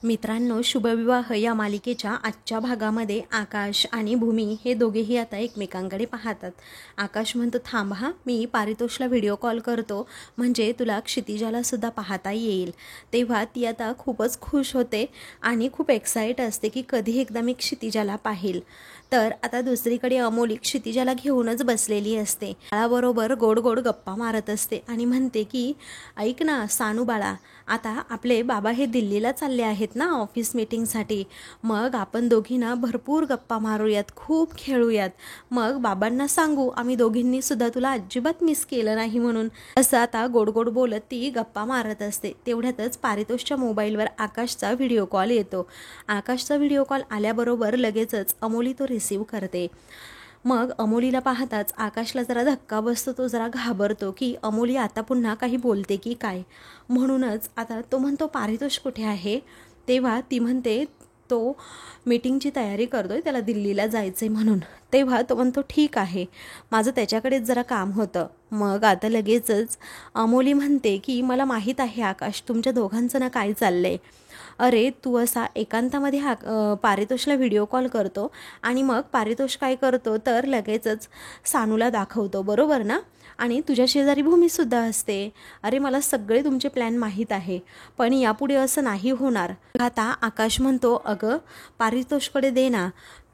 मित्रांनो, शुभविवाह या मालिकेच्या आजच्या भागामध्ये आकाश आणि भूमी हे दोघेही आता एकमेकांकडे पाहतात. आकाश म्हणतो, थांब हा, मी पारितोषला व्हिडिओ कॉल करतो, म्हणजे तुला क्षितिजाला सुद्धा पाहता येईल. तेव्हा ती आता खूपच खुश होते आणि खूप एक्साइट असते की कधी एकदा मी क्षितिजाला पाहील. तर आता दुसरीकडे अमोली क्षितिजाला घेऊनच बसलेली असते. बाळाबरोबर गोड गोड गप्पा मारत असते आणि म्हणते की ऐक ना सानू बाळा, आता आपले बाबा हे दिल्लीला चालले आहेत ना ऑफिस मीटिंगसाठी. मग आपण दोघी ना भरपूर गप्पा मारूयात, खूप खेळूयात. मग बाबांना सांगू आम्ही दोघींनी सुद्धा तुला अजिबात मिस केलं नाही म्हणून. असं आता गोड गोड बोलत ती गप्पा मारत असते. तेवढ्यातच पारितोषच्या मोबाईलवर आकाशचा व्हिडिओ कॉल येतो. आकाशचा व्हिडिओ कॉल आल्याबरोबर लगेचच अमोली तो रिसीव करते. मग अमोलीला पाहताच आकाशला जरा धक्का बसतो. तो जरा घाबरतो की अमोली आता पुन्हा काही बोलते की काय. म्हणूनच आता तो म्हणतो, पारितोष कुठे आहे? तेव्हा ती म्हणते तो मीटिंगची तयारी करतोय, त्याला दिल्लीला जायचं आहे म्हणून. तेव्हा तो म्हणतो ठीक आहे, माझं त्याच्याकडेच जरा काम होतं. मग आता लगेचच अमोली म्हणते की मला माहीत आहे आकाश, तुमच्या दोघांचं ना काय चाललं आहे. अरे तू असा एकांतामध्ये पारितोषला व्हिडिओ कॉल करतो आणि मग पारितोष काय करतो तर लगेचच सानूला दाखवतो, बरोबर ना? आणि तुझ्या शेजारी भूमीसुद्धा असते. अरे मला सगळे तुमचे प्लॅन माहीत आहे, पण यापुढे असं नाही होणार. आता आकाश म्हणतो, अगं पारितोषकडे दे ना,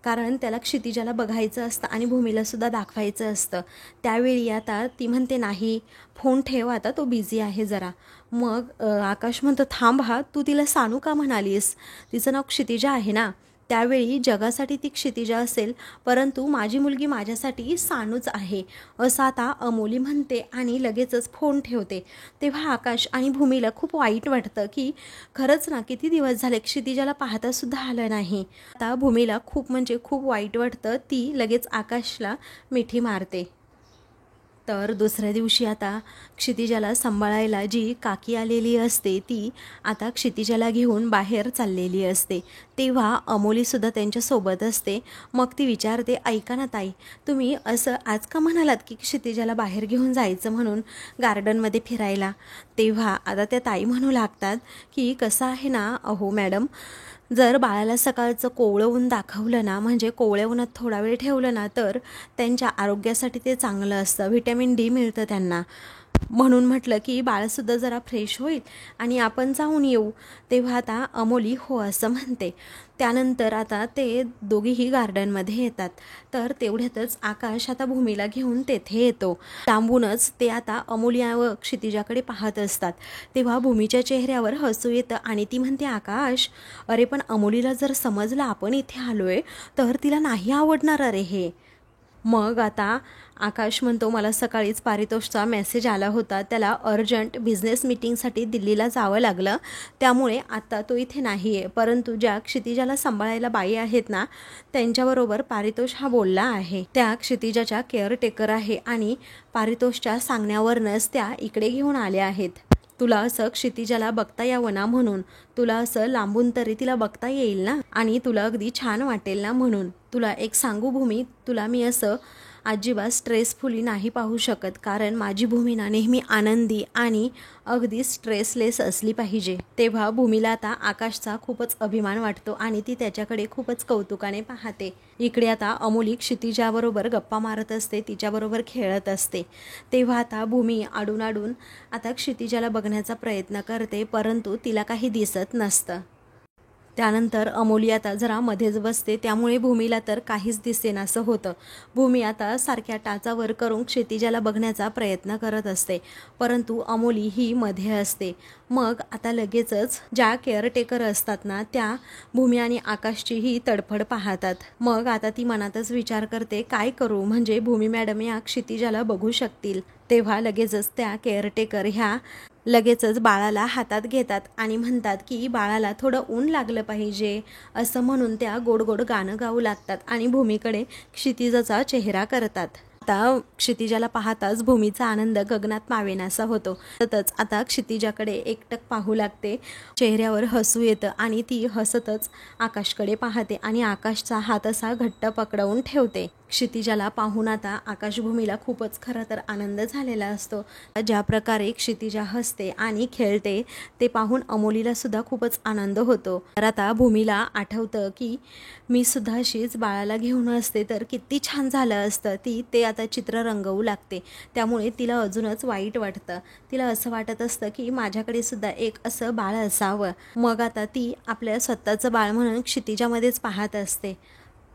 कारण त्याला क्षितिजाला बघायचं असतं आणि भूमीलासुद्धा दाखवायचं असतं. त्यावेळी आता ती म्हणते नाही, फोन ठेव आता, तो बिझी आहे जरा. मग आकाश म्हणतो, थांब हा, तू तिला सानू का म्हणालीस? तिचं नाव क्षितिजा आहे ना. त्यावेळी जगासाठी ती क्षितिजा असेल, परंतु माझी मुलगी माझ्यासाठी सानूच आहे, असं आता अमोली म्हणते आणि लगेचच फोन ठेवते. तेव्हा आकाश आणि भूमीला खूप वाईट वाटतं की खरंच ना, किती दिवस झाले क्षितिजाला पाहतासुद्धा आलं नाही. आता भूमीला खूप म्हणजे खूप वाईट वाटतं. ती लगेच आकाशला मिठी मारते. तर दुसऱ्या दिवशी आता क्षितिजाला सांभाळायला जी काकी आलेली असते ती आता क्षितिजाला घेऊन बाहेर चाललेली असते. तेव्हा अमोलीसुद्धा त्यांच्यासोबत असते. मग ती विचारते, ऐका ना ताई, तुम्ही असं आज का म्हणालात की क्षितिजाला बाहेर घेऊन जायचं म्हणून गार्डनमध्ये फिरायला? तेव्हा आता त्या ताई म्हणू लागतात की कसं आहे ना अहो मॅडम, जर बाळाला सकाळचं कोवळं ऊन दाखवलं ना, म्हणजे कोवळ्या उन्हात थोडा वेळ ठेवलं ना, तर त्यांच्या आरोग्यासाठी ते चांगलं असतं. व्हिटॅमिन डी मिळतं त्यांना. म्हणून म्हटलं की बाळसुद्धा जरा फ्रेश होईल आणि आपण जाऊन येऊ. तेव्हा आता अमोली हो असं म्हणते. त्यानंतर आता ते दोघीही गार्डनमध्ये येतात. तर तेवढ्यातच आकाश आता भूमीला घेऊन तेथे येतो. लांबूनच ते आता अमोली व क्षितिजाकडे पाहत असतात. तेव्हा भूमीच्या चेहऱ्यावर हसू येतं आणि ती म्हणते, आकाश, अरे पण अमोलीला जर समजलं आपण इथे आलोय तर तिला नाही आवडणार अरे हे. मग आता आकाश म्हणतो, मला सकाळीच पारितोषचा मेसेज आला होता, त्याला अर्जंट बिझनेस मीटिंगसाठी दिल्लीला जावं लागलं, त्यामुळे आता तो इथे नाही आहे. परंतु ज्या क्षितिजाला सांभाळायला बाई आहेत ना, त्यांच्याबरोबर पारितोष हा बोलला आहे. त्या क्षितिजाच्या केअरटेकर आहे आणि पारितोषच्या सांगण्यावरनंच त्या इकडे घेऊन आल्या आहेत. तुला असं क्षितिजाला बघता यावं ना म्हणून, तुला असं लांबून तरी तिला बघता येईल ना आणि तुला अगदी छान वाटेल ना म्हणून. तुला एक सांगू भूमी, तुला मी असं अजिबात स्ट्रेसफुली नाही पाहू शकत, कारण माझी भूमी ना नेहमी आनंदी आणि अगदी स्ट्रेसलेस असली पाहिजे. तेव्हा भूमीला आता आकाशचा खूपच अभिमान वाटतो आणि ती त्याच्याकडे खूपच कौतुकाने पाहते. इकडे आता अमोली क्षितिजाबरोबर गप्पा मारत असते, तिच्याबरोबर खेळत असते. तेव्हा आता भूमी आडून आडून आता क्षितिजाला बघण्याचा प्रयत्न करते, परंतु तिला काही दिसत नसतं. त्यानंतर अमोली आता जरा मध्येच बसते, त्यामुळे भूमीला तर काहीच दिसेनासं होतं. भूमी आता सारख्या टाचावर करून क्षितिजाला बघण्याचा प्रयत्न करत असते, परंतु अमोली ही मध्ये असते. मग आता लगेचच ज्या केअरटेकर असतात ना, त्या भूमी आणि आकाशचीही तडफड पाहतात. मग आता ती मनातच विचार करते, काय करू म्हणजे भूमी मॅडम या क्षितिजाला बघू शकतील. तेव्हा लगेचच त्या केअरटेकर ह्या लगेचच बाळाला हातात घेतात आणि म्हणतात की बाळाला थोडं ऊन लागलं पाहिजे, असं म्हणून त्या गोड गोड गाणं गाऊ लागतात आणि भूमीकडे क्षितिजाचा चेहरा करतात. आता क्षितिजाला पाहताच भूमीचा आनंद गगनात मावेनासा होतो. सततच आता क्षितिजाकडे एकटक पाहू लागते. चेहऱ्यावर हसू येतं आणि ती हसतच आकाशकडे पाहते आणि आकाशचा हात असा घट्ट पकडवून ठेवते. क्षितिजाला पाहून आता आकाशभूमीला खूपच खरं तर आनंद झालेला असतो। ज्या प्रकारे क्षितिजा हसते आणि खेळते ते पाहून अमोलीला सुद्धा खूपच आनंद होतो। तर आता भूमीला आठवतं की मी सुद्धा अशीच बाळाला घेऊन असते तर किती छान झालं असतं। ती ते आता चित्र रंगवू लागते, त्यामुळे तिला अजूनच वाईट वाटतं। तिला असं वाटत असतं की माझ्याकडे सुद्धा एक असं बाळ असावं। मग आता ती आपल्या स्वतःचं बाळ म्हणून क्षितिजामध्येच पाहत असते।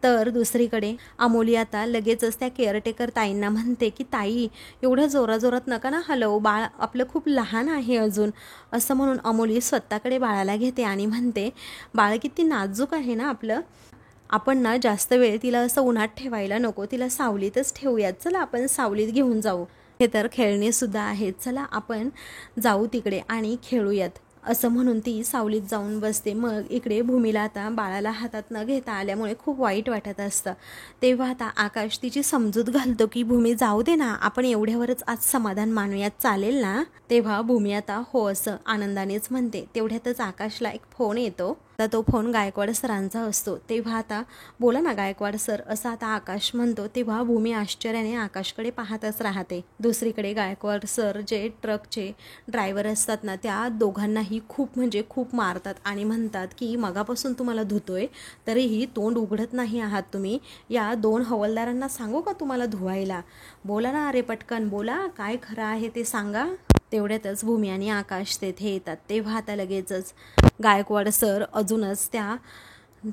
तर दुसरीकडे अमोली आता लगेचच त्या केअरटेकर ताईंना म्हणते की ताई, एवढ्या जोराजोरात नका ना हलवू, बाळ आपलं खूप लहान आहे अजून। असं म्हणून अमोली स्वतःकडे बाळाला घेते आणि म्हणते, बाळ किती नाजूक आहे ना आपलं, आपण ना जास्त वेळ तिला असं उन्हात ठेवायला नको, तिला सावलीतच ठेवूयात, चला आपण सावलीत घेऊन जाऊ, हे तर खेळणे सुद्धा आहेत, चला आपण जाऊ तिकडे आणि खेळूयात। असं म्हणून ती सावलीत जाऊन बसते। मग इकडे भूमीला आता बाळाला हातात न घेता आल्यामुळे खूप वाईट वाटत असतं। तेव्हा आता आकाश तिची समजूत घालतो की भूमी जाऊ दे ना, आपण एवढ्यावरच आज समाधान मानूयात, चालेल ना। तेव्हा भूमी आता हो असं आनंदानेच म्हणते। तेवढ्यातच आकाशला एक फोन येतो। आता तो फोन गायकवाड सरांचा असतो। तेव्हा आता बोला ना गायकवाड सर, असं आता आकाश म्हणतो। तेव्हा भूमी आश्चर्याने आकाशकडे पाहतच राहते। दुसरीकडे गायकवाड सर जे ट्रकचे ड्रायव्हर असतात ना, त्या दोघांनाही खूप म्हणजे खूप मारतात आणि म्हणतात की मगापासून तुम्हाला धुतोय तरीही तोंड उघडत नाही आहात तुम्ही, या 2 हवालदारांना सांगू का तुम्हाला धुवायला, बोला ना अरे पटकन बोला, काय खरं आहे ते सांगा। तेवढ्यातच भूमी आणि आकाश तेथे येतात। तेव्हा आता लगेचच गायकवाड सर अजूनच त्या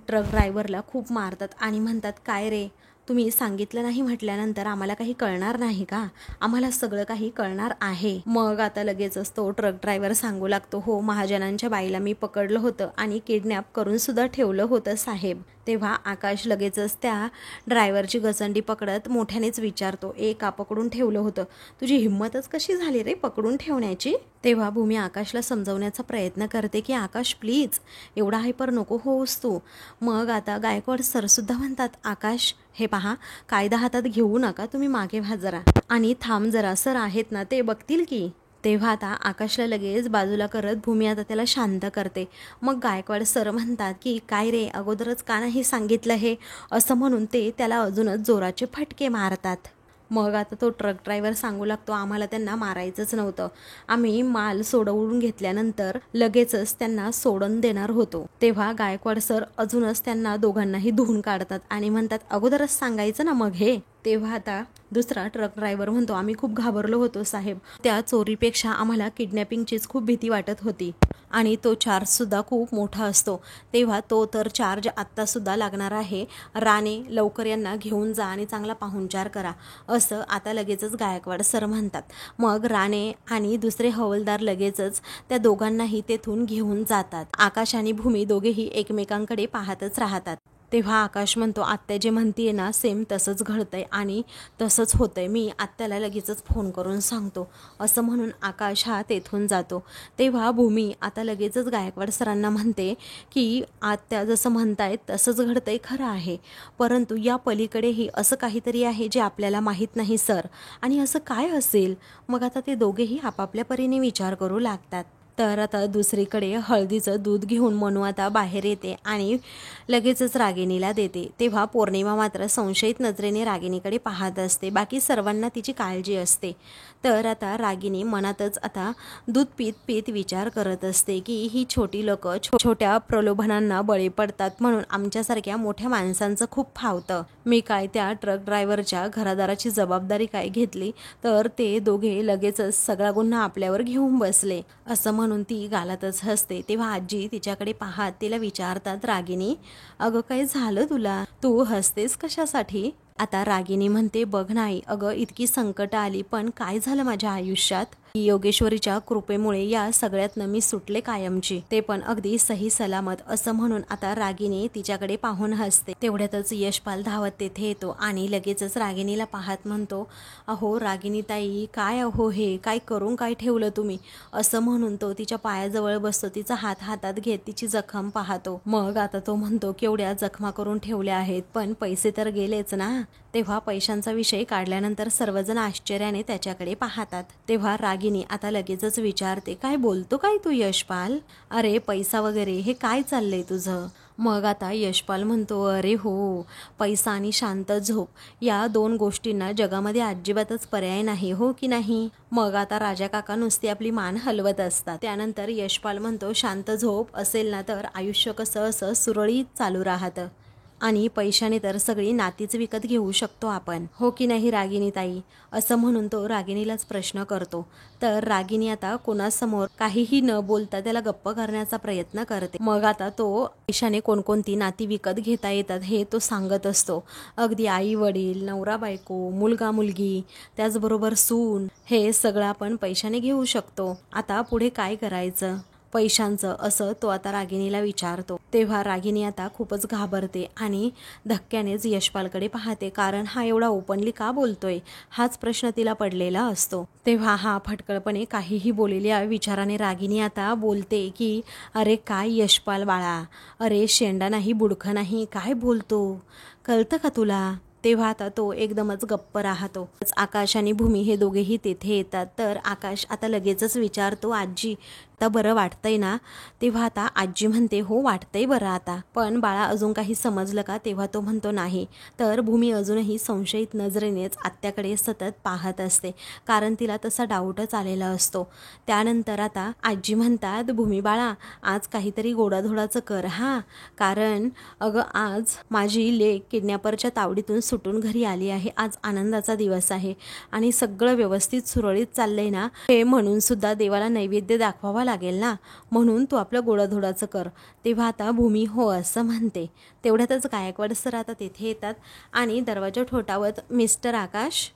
ट्रक ड्रायव्हरला खूप मारतात आणि म्हणतात, काय रे, तुम्ही सांगितलं नाही म्हटल्यानंतर आम्हाला काही कळणार नाही का, आम्हाला सगळं काही कळणार आहे। मग आता लगेचच तो ट्रक ड्रायव्हर सांगू लागतो, हो महाजनांच्या बाईला मी पकडलं होतं आणि किडनॅप करून सुद्धा ठेवलं होतं साहेब। तेव्हा आकाश लगेचच त्या ड्रायव्हरची गचंडी पकडत मोठ्यानेच विचारतो, का पकडून ठेवलं होतं, तुझी हिंमतच कशी झाली रे पकडून ठेवण्याची। तेव्हा भूमी आकाशला समजवण्याचा प्रयत्न करते की आकाश प्लीज एवढा हायपर नको होऊस तू। मग आता गायकवाड सर सुद्धा म्हणतात, आकाश हे पहा, कायदा हातात घेऊ नका, तुम्ही मागे व्हा जरा आणि थांब जरा, सर आहेत ना ते बघतील की। तेव्हा आता आकाशला लगेच बाजूला करत भूमी आता त्याला शांत करते। मग गायकवाड सर म्हणतात की काय रे, अगोदरच का नाही सांगितलं हे, असं म्हणून ते त्याला अजूनच जोराचे फटके मारतात। मग आता तो ट्रक ड्रायव्हर सांगू लागतो, आम्हाला त्यांना मारायचंच नव्हतं, आम्ही माल सोडवून घेतल्यानंतर लगेचच त्यांना सोडून देणार होतो। तेव्हा गायकवाड सर अजूनच त्यांना दोघांनाही धुवून काढतात आणि म्हणतात, अगोदरच सांगायचं ना मग हे। तेव्हा आता दुसरा ट्रक ड्रायव्हर म्हणतो, आम्ही खूप घाबरलो होतो साहेब, त्या चोरीपेक्षा आम्हाला किडनॅपिंगचीच खूप भीती वाटत होती आणि तो चार्ज सुद्धा खूप मोठा असतो। तेव्हा तो तर चार्ज आत्ता सुद्धा लागणार आहे, राणे लवकर यांना घेऊन जा आणि चांगला पाहुणचार करा, असं आता लगेचच गायकवाड सर म्हणतात। मग राणे आणि दुसरे हवालदार लगेचच त्या दोघांनाही तेथून घेऊन जातात। आकाश आणि भूमी दोघेही एकमेकांकडे पाहतच राहतात। तेव्हा आकाश म्हणतो, आत्या जे म्हणतीये ना सेम तसंच घडतंय आणि तसंच होतंय, मी आत्याला लगेचच फोन करून सांगतो, असं म्हणून आकाश हा तेथून जातो। तेव्हा भूमी आता लगेचच गायकवाड सरांना म्हणते की आत्या जसं म्हणतायत तसंच घडतंय खरं आहे, परंतु या पलीकडेही असं काहीतरी आहे जे आपल्याला माहीत नाही सर, आणि असं काय असेल। मग आता ते दोघेही आपापल्या परीने विचार करू लागतात। तर आता दुसरीकडे हळदीचं दूध घेऊन मनू आता बाहेर येते आणि लगेचच रागिणीला देते। तेव्हा पौर्णिमा मात्र संशयित नजरेने रागिणीकडे पाहत असते, बाकी सर्वांना तिची काळजी असते। तर आता रागिणी मनातच आता दूध पीत पीत विचार करत असते की ही छोटी लोक छोट्या प्रलोभनांना बळी पडतात म्हणून आमच्यासारख्या मोठ्या माणसांचं खूप फावतं। मी काय त्या ट्रक ड्रायव्हरच्या घरादाराची जबाबदारी काय घेतली तर ते दोघे लगेचच सगळा गुन्हा आपल्यावर घेऊन बसले, असं म्हणून ती गालातच हसते। तेव्हा आजी तिच्याकडे पाहत तिला विचारतात, रागिणी अगं काय झालं तुला, तू हसतेस कशासाठी। आता रागिणी म्हणते, बघ नाही अगं, इतकी संकट आली पण काय झालं माझ्या आयुष्यात, योगेश्वरीच्या कृपेमुळे या सगळ्यातनं मी सुटले कायमची, ते पण अगदी सही सलामत, असं म्हणून आता रागिणी तिच्याकडे पाहून हसते। तेवढ्यातच यशपाल धावत तेथे येतो आणि लगेचच रागिणीला पाहत म्हणतो, अहो रागिणी ताई, काय अहो हे काय करून काय ठेवलं तुम्ही, असं म्हणून तो तिच्या पायाजवळ बसतो, तिचा हात हातात घेत तिची जखम पाहतो। मग आता तो म्हणतो, केवढ्या जखमा करून ठेवल्या आहेत पण पैसे तर गेलेच ना। तेव्हा पैशांचा विषय काढल्यानंतर सर्वजण आश्चर्याने त्याच्याकडे पाहतात। तेव्हा रागिणी आता लगेचच विचारते, काय बोलतो काय तू यशपाल, अरे पैसा वगैरे हे काय चाललंय तुझं, मग आता यशपाल म्हणतो, अरे हो, पैसा आणि शांत झोप या 2 गोष्टींना जगामध्ये अजिबातच पर्याय नाही, हो की नाही. मग आता राजा काका नुसती आपली मान हलवत असतात. त्यानंतर यशपाल म्हणतो, शांत झोप असेल ना तर आयुष्य कसं असं सुरळीत चालू राहतं आणि पैशाने तर सगळी नातीच विकत घेऊ शकतो आपण, हो की नाही रागिनी ताई. असं म्हणून तो रागिनीलाच प्रश्न करतो. तर रागिनी आता कोणासमोर काहीही न बोलता त्याला गप्प करण्याचा प्रयत्न करते. मग आता तो पैशाने कोणकोणती नाती विकत घेता येतात हे तो सांगत असतो. अगदी आई वडील, नवरा बायको, मुलगा मुलगी, त्याचबरोबर सून, हे सगळं आपण पैशाने घेऊ शकतो. आता पुढे काय करायचं पैशांचं, असं तो आता रागिनीला विचारतो. तेव्हा रागिनी आता खूपच घाबरते आणि धक्क्यानेच यशपालकडे पाहते, कारण हा एवढा ओपनली का बोलतोय हाच प्रश्न तिला पडलेला असतो. तेव्हा हा फटकळपणे काहीही बोललेल्या विचाराने रागिनी आता बोलते की, अरे काय यशपाल बाळा, अरे शेंडा नाही बुडखं नाही, काय बोलतो, कळतं का तुला. तेव्हा आता तो एकदमच गप्प राहतो. आकाश आणि भूमी हे दोघेही तेथे येतात. तर आकाश आता लगेचच विचारतो, आजी आता बरं वाटतंय ना. तेव्हा आता आजी म्हणते, हो वाटतंय बरं आता, पण बाळा अजून काही समजलं का. तेव्हा तो म्हणतो नाही. तर भूमी अजूनही संशयित नजरेनेच आत्याकडे सतत पाहत असते, कारण तिला तसा डाऊटच आलेला असतो. त्यानंतर आता आजी म्हणतात, भूमी बाळा आज काहीतरी गोडाधोडाचं कर हा, कारण अगं आज माझी लेक किडनॅपरच्या तावडीतून सुटून घरी आली आहे. आज आनंदाचा दिवस आहे आणि सगळं व्यवस्थित सुरळीत चाललंय ना, हे म्हणून सुद्धा देवाला नैवेद्य दाखवावा लागेल ना, म्हणून तू आपलं गोडाधोडाचं कर. तेव्हा आता भूमी हो असं म्हणते. तेवढ्यातच गायकवाड सर आता तेथे येतात आणि दरवाजा ठोठावत, मिस्टर आकाश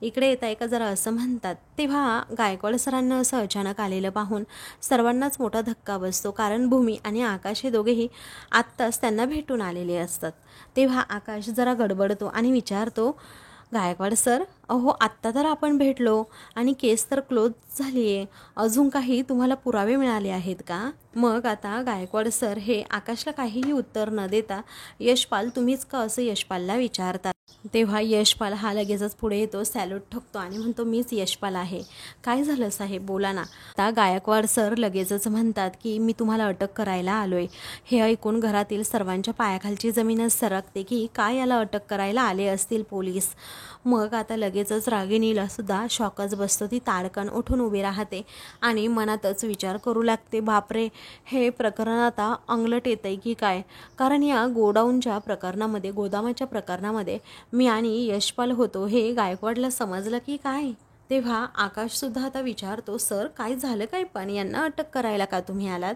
इकडे येत आहे का जरा, असं म्हणतात. तेव्हा गायकवाड सरांना असं अचानक आलेलं पाहून सर्वांनाच मोठा धक्का बसतो, कारण भूमी आणि आकाश हे दोघेही आत्ताच त्यांना भेटून आलेले असतात. तेव्हा आकाश जरा गडबडतो आणि विचारतो, गायकवाड सर, अहो आत्ता तर आपण भेटलो आणि केस तर क्लोज झाली आहे, अजून काही तुम्हाला पुरावे मिळाले आहेत का. मग आता गायकवाड सर हे आकाशला काहीही उत्तर न देता, यशपाल तुम्हीच का, असं यशपालला विचारतात. तेव्हा यशपाल हा लगेचच पुढे येतो, सॅल्यूट ठोकतो आणि म्हणतो, मीच यशपाल आहे. काय झालं साहेब, बोला ना. आता गायकवाड सर लगेचच म्हणतात की, मी तुम्हाला अटक करायला आलोय. हे ऐकून घरातील सर्वांच्या पायाखालची जमीनच सरकते की काय याला अटक करायला आले असतील पोलीस. मग आता लगेचच रागिणीला सुद्धा शॉकच बसतो. ती ताडकन उठून उभी राहते आणि मनातच विचार करू लागते, बापरे हे प्रकरण आता अंगलट येतंय की काय, कारण या गोदामाच्या प्रकरणामध्ये मी आणि यशपाल होतो हे गायकवाडला समजलं की काय. तेव्हा आकाशसुद्धा आता विचारतो, सर काय झालं काय, पण यांना अटक करायला का तुम्ही आलात.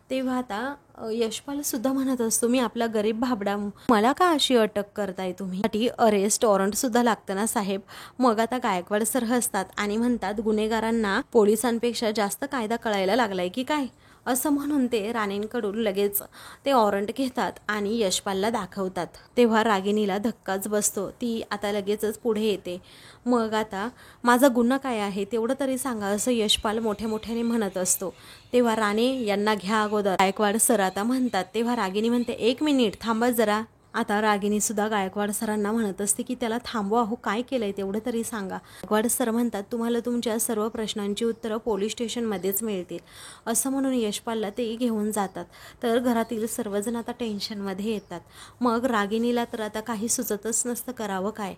तेव्हा आता यशपाल सुद्धा म्हणत असतो, मी आपला गरीब भाबडा, मला का अशी अटक करताय तुम्ही, साठी अरेस्ट वॉरंट सुद्धा लागतं ना साहेब. मग आता गायकवाड सर हसतात आणि म्हणतात, गुन्हेगारांना पोलिसांपेक्षा जास्त कायदा कळायला लागलाय की काय. असं म्हणून ते राणेंकडून लगेच ते वॉरंट घेतात आणि यशपालला दाखवतात. तेव्हा रागिणीला धक्काच बसतो. ती आता लगेचच पुढे येते. मग आता माझा गुन्हा काय आहे तेवढं तरी सांगा, असं यशपाल मोठ्याने म्हणत असतो. तेव्हा राणे यांना घ्या अगोदर, गायकवाड सर आता म्हणतात. तेव्हा रागिणी म्हणते, 1 मिनिट थांबा जरा. आता रागिणी सुद्धा गायकवाड सरांना म्हणत असते की त्याला थांबवा, हो काय केलंय तेवढं तरी सांगा. गायकवाड सर म्हणतात, तुम्हाला तुमच्या सर्व प्रश्नांची उत्तरं पोलीस स्टेशनमध्येच मिळतील. असं म्हणून यशपालला ते घेऊन जातात. तर घरातील सर्वजण आता टेन्शनमध्ये येतात. मग रागिणीला तर आता काही सुचतच नसतं करावं काय.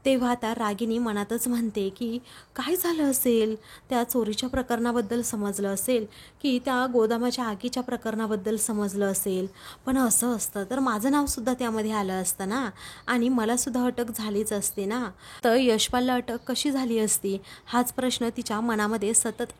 तेव्हा आता रागिणी मनातच म्हणते की काय झालं असेल, त्या चोरीच्या प्रकरणाबद्दल समजलं असेल की त्या गोदामाच्या आगीच्या प्रकरणाबद्दल समजलं असेल, पण असं असतं तर माझं नावसुद्धा त्यामध्ये आलं असतं ना आणि मलासुद्धा अटक झालीच असते ना. तर यशपालला अटक कशी झाली असती हाच प्रश्न तिच्या मनामध्ये सतत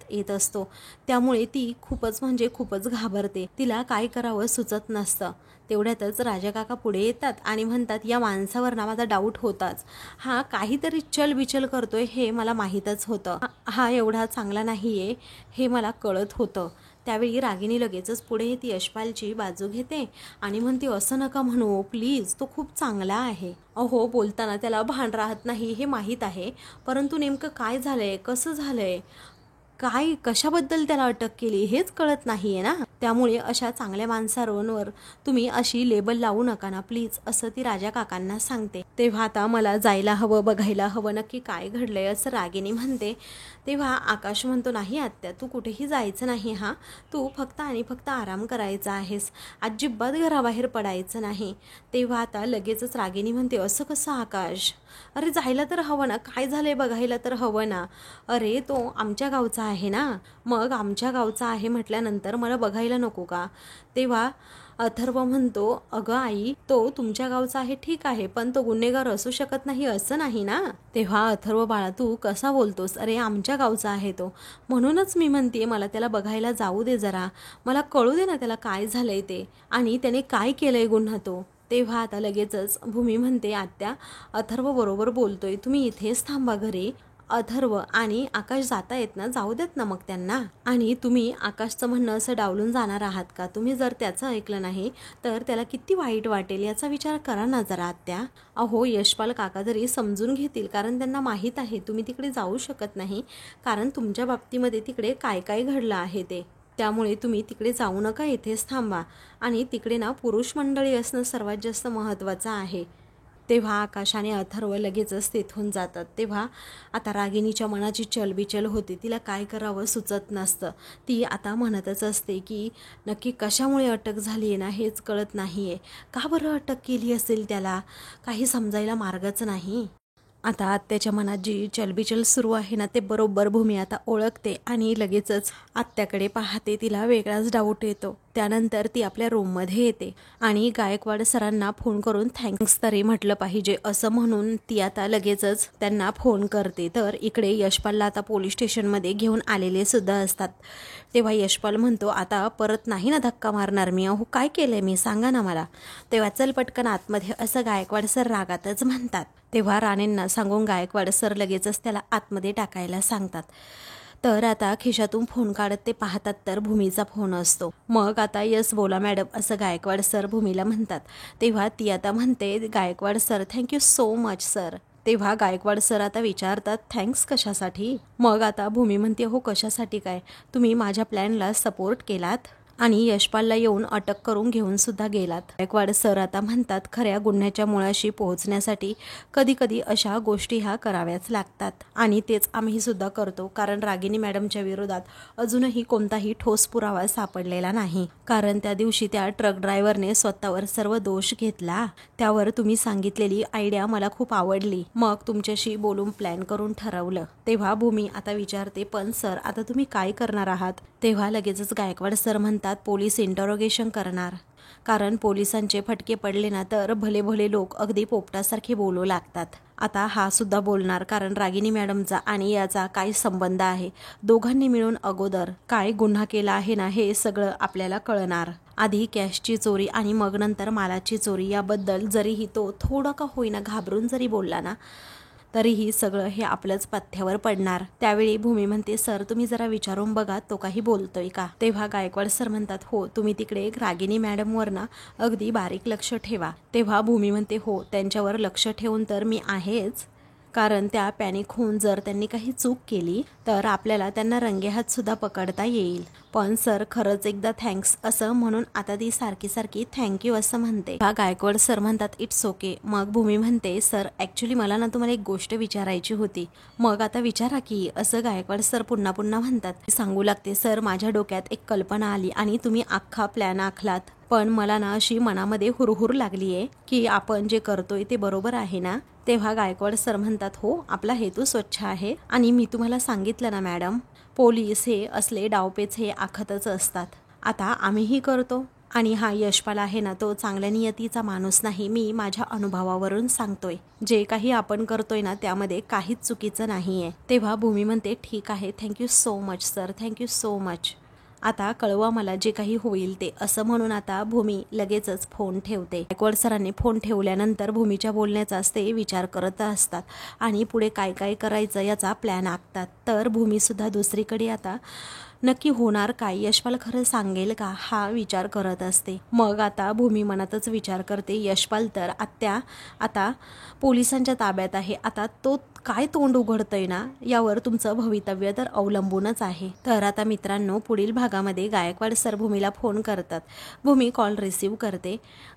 येत असतो. त्यामुळे ती खूपच घाबरते. तिला काय करावं सुचत नसतं. तेवढ्यातच राजाकाका पुढे येतात आणि म्हणतात, या माणसावर ना माझा डाऊट होताच, हा काहीतरी चलबिचल करतोय हे मला माहीतच होतं, हा एवढा चांगला नाहीये हे मला कळत होतं. त्यावेळी रागिणी लगेचच पुढे येते, यशपालची बाजू घेते आणि म्हणते, असं नका म्हणू प्लीज, तो खूप चांगला आहे. अहो बोलताना त्याला भान राहत नाही हे माहीत आहे, परंतु नेमकं काय झालंय, कसं झालंय, काय कशाबद्दल त्याला अटक केली हेच कळत नाहीये ना. त्यामुळे अशा चांगल्या माणसांवर तुम्ही अशी लेबल लावू नका ना प्लीज, असं ती राजा काकांना सांगते. तेव्हा आता मला जायला हवं, बघायला हवं नक्की काय घडलंय असं रागिनी म्हणते. तेव्हा आकाश म्हणतो नाही आत्या, तू कुठेही जायचं नाही, हां तू फक्त आणि फक्त आराम करायचा आहेस, अजिबात घराबाहेर पडायचं नाही. तेव्हा आता लगेचच रागिनी म्हणते असं कसं आकाश, अरे जायला तर हवं ना, काय झालंय बघायला तर हवं ना. अरे तो आमच्या गावचा आहे ना, मग आमच्या गावचा आहे म्हटल्यानंतर मला बघायला नको का. तेव्हा अथर्व म्हणतो अगं आई, तो तुमच्या गावचा आहे ठीक आहे, पण तो गुन्हेगार असू शकत नाही असं नाही ना. तेव्हा अथर्व बाळा तू कसा बोलतोस, अरे आमच्या गावचा आहे तो, म्हणूनच मी म्हणते मला त्याला बघायला जाऊ दे जरा, मला कळू दे ना त्याला काय झालंय ते आणि त्याने काय केलंय गुन्हा तो. तेव्हा आता लगेचच भूमी म्हणते आत्या अथर्व बरोबर बोलतोय, तुम्ही इथेच थांबा घरी. अथर्व आणि आकाश जाता येत ना, जाऊ देत ना मग त्यांना. आणि तुम्ही आकाशचं म्हणणं असं डावलून जाणार आहात का, तुम्ही जर त्याचं ऐकलं नाही तर त्याला किती वाईट वाटेल याचा विचार करा ना जरा आत्या. अहो यशपाल काका जरी समजून घेतील, कारण त्यांना माहीत आहे तुम्ही तिकडे जाऊ शकत नाही, कारण तुमच्या बाबतीमध्ये तिकडे काय काय घडलं आहे ते. त्यामुळे तुम्ही तिकडे जाऊ नका, इथेच थांबा. आणि तिकडे ना पुरुष मंडळी असणं सर्वात जास्त महत्त्वाचं आहे. तेव्हा आकाश आणि अथर्व लगेचच तिथून जातात. तेव्हा आता रागिनीच्या मनाची चलबिचल होती, तिला काय करावं सुचत नसतं. ती आता म्हणतच असते की नक्की कशामुळे अटक झाली आहे ना हेच कळत नाही आहे, का बरं अटक केली असेल त्याला, काही समजायला मार्गच नाही. आता आत्याच्या मनात जी चलबिचल सुरू आहे ना ते बरोबर भूमी आता ओळखते आणि लगेचच आत्याकडे पाहते. तिला वेगळाच डाऊट येतो. त्यानंतर ती आपल्या रूममध्ये येते आणि गायकवाड सरांना फोन करून थँक्स तरी म्हटलं पाहिजे असं म्हणून ती आता लगेचच त्यांना फोन करते. तर इकडे यशपालला आता पोलीस स्टेशनमध्ये घेऊन आलेले सुद्धा असतात. तेव्हा यशपाल म्हणतो आता परत नाही ना धक्का मारणार मी, अहो काय केलंय मी सांगा ना मला. तेव्हा चल पटकन आतमध्ये असं गायकवाड सर रागातच म्हणतात. तेव्हा राणेंना सांगून गायकवाड सर लगेचच त्याला आतमध्ये टाकायला सांगतात. तर आता खिशातून फोन काढत ते पाहतात तर भूमीचा फोन असतो. मग आता यस बोला मॅडम असं गायकवाड सर भूमीला म्हणतात. तेव्हा ती आता म्हणते Gaikwad sir thank you so much sir. तेव्हा गायकवाड सर आता विचारतात थँक्स कशासाठी. मग आता भूमी म्हणते हो कशासाठी काय, तुम्ही माझ्या प्लॅनला सपोर्ट केलात आणि यशपालला येऊन अटक करून घेऊन सुद्धा गेलात. गायकवाड सर आता म्हणतात खऱ्या गुन्ह्याच्या मुळाशी पोहोचण्यासाठी कधी कधी अशा गोष्टी ह्या कराव्याच लागतात आणि तेच आम्ही सुद्धा करतो, कारण रागिनी मॅडमच्या विरोधात अजूनही कोणताही ठोस पुरावा सापडलेला नाही. कारण त्या दिवशी त्या ट्रक ड्रायव्हरने स्वतःवर सर्व दोष घेतला. त्यावर तुम्ही सांगितलेली आयडिया मला खूप आवडली, मग तुमच्याशी बोलून प्लॅन करून ठरवलं. तेव्हा भूमी आता विचारते पण सर आता तुम्ही काय करणार आहात. तेव्हा लगेचच गायकवाड सर म्हणतात पोलीस इंटरोगेशन करणार, कारण पोलिसांचे फटके पडले ना तर भले भले लोक अगदी पोपटासारखे बोलू लागतात. आता हा सुद्धा बोलणार, कारण रागिनी मॅडमचा आणि याचा काय संबंध आहे, दोघांनी मिळून अगोदर काय गुन्हा केला आहे ना हे सगळं आपल्याला कळणार. आधी कॅशची चोरी आणि मग नंतर मालाची चोरी याबद्दल जरीही तो थोडा का होईना घाबरून जरी बोलला ना तरीही सगळं हे आपलंच पथ्यावर पडणार. त्यावेळी भूमी म्हणते सर तुम्ही जरा विचारून बघा तो काही बोलतोय का. तेव्हा गायकवाड सर म्हणतात हो तुम्ही तिकडे रागिनी मॅडमवर ना अगदी बारीक लक्ष ठेवा. तेव्हा भूमी म्हणते हो त्यांच्यावर लक्ष ठेवून तर मी आहेच, कारण त्या पॅनिक होऊन जर त्यांनी काही चूक केली तर आपल्याला त्यांना रंगेहात सुद्धा पकडता येईल. पण सर खरंच एकदा थँक्स असं म्हणून आता ती सारखी सारखी थँक्यू असं म्हणते. हा गायकवाड सर म्हणतात इट्स ओके. मग भूमी म्हणते सर ॲक्च्युली मला ना तुम्हाला एक गोष्ट विचारायची होती. मग आता विचारा की असं गायकवाड सर पुन्हा पुन्हा म्हणतात. सांगू लागते सर माझ्या डोक्यात एक कल्पना आली आणि तुम्ही अख्खा प्लॅन आखलात, पण मला ना अशी मनामध्ये हुरहुर लागली आहे की आपण जे करतोय ते बरोबर आहे ना. तेव्हा गायकवाड सर म्हणतात हो आपला हेतू स्वच्छ आहे आणि मी तुम्हाला सांगितलं ना मॅडम पोलीस हे असले डावपेच हे आखतच असतात. आता आम्हीही करतो आणि हा यशपाल आहे ना तो चांगल्या नियतीचा माणूस नाही, मी माझ्या अनुभवावरून सांगतोय. जे काही आपण करतोय ना त्यामध्ये काहीच चुकीचं नाही आहे. तेव्हा भूमी म्हणते ठीक आहे thank you so much sir, thank you so much. आता कळवा मला जे काही होईल ते असं म्हणून आता भूमी लगेचच फोन ठेवते. गायकवाड सरांनी फोन ठेवल्यानंतर भूमीच्या बोलण्याचाच ते विचार करत असतात आणि पुढे काय काय करायचं याचा प्लॅन आखतात. तर भूमी सुद्धा दुसरीकडे आता नक्की होणार काय, यशपाल खरं सांगेल का हा विचार करत असते. मग आता भूमी मनातच विचार करते यशपाल तर आत्या आता पोलिसांच्या ताब्यात आहे, आता तो काय तोंड उघडतंय ना यावर तुमचं भवितव्य तर अवलंबूनच आहे। तर आता मित्रांनो, पुढील भागामध्ये गायकवाड सर भूमीला फोन करतात। भूमी कॉल रिसीव्ह करते।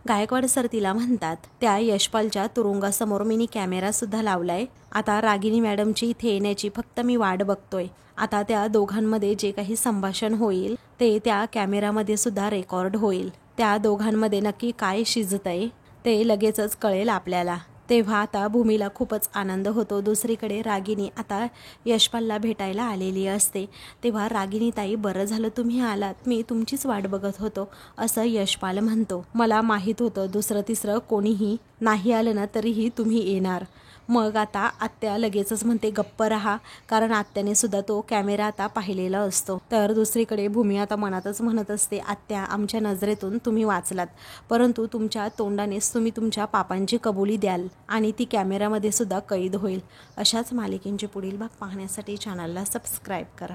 गायकवाड सर तिला म्हणतात, त्या यशपालच्या तुरुंगासमोर मिनी कॅमेरा सुद्धा लावलाय। आता रागिनी मॅडमची इथे येण्याची फक्त मी वाट बघतोय। आता त्या दोघांमध्ये जे काही संभाषण होईल ते त्या कॅमेरामध्ये सुद्धा रेकॉर्ड होईल। त्या दोघांमध्ये नक्की काय शिजतंय ते लगेचच कळेल आपल्याला। तेव्हा आता भूमीला खूपच आनंद होतो। दुसरीकडे रागिनी आता यशपालला भेटायला आलेली असते। तेव्हा रागिनी ताई, बरं झालं तुम्ही आलात, मी तुमचीच वाट बघत होतो असं यशपाल म्हणतो। मला माहीत होतं दुसरं तिसरं कोणीही नाही आलं ना तरीही तुम्ही येणार। मग आता आत्या लगेचच म्हणते, गप्प रहा, कारण आत्याने सुद्धा तो कॅमेरा आता पाहिलेला असतो। तर दुसरीकडे भूमी आता मनातच म्हणत असते, आत्या, आमच्या नजरेतून तुम्ही वाचलात, परंतु तुमच्या तोंडानेच तुम्ही तुमच्या पापांची कबुली द्याल आणि ती कॅमेरामध्ये सुद्धा कैद होईल। अशाच मालिकेंचे पुढील भाग पाहण्यासाठी चॅनलला सबस्क्राईब करा।